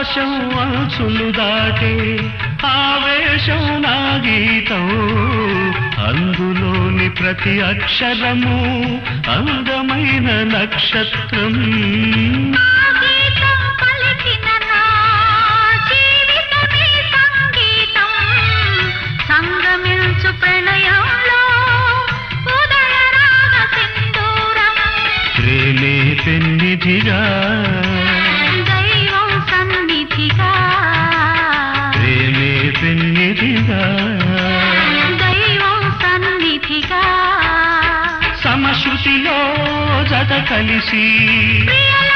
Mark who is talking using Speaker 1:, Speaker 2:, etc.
Speaker 1: ఆకాశం అంచులు దాటే ఆవేశం నా గీతం అందులోని ప్రతి అక్షరము అందమైన నక్షత్రం ప్రేమే పెన్నిధిగా
Speaker 2: దైవం సన్నిధిగా
Speaker 1: ప్రేమే పెన్నిధిగా
Speaker 2: దైవం సన్నిధిగా
Speaker 1: సమశృతిలో జత కలిసి
Speaker 2: ప్రియల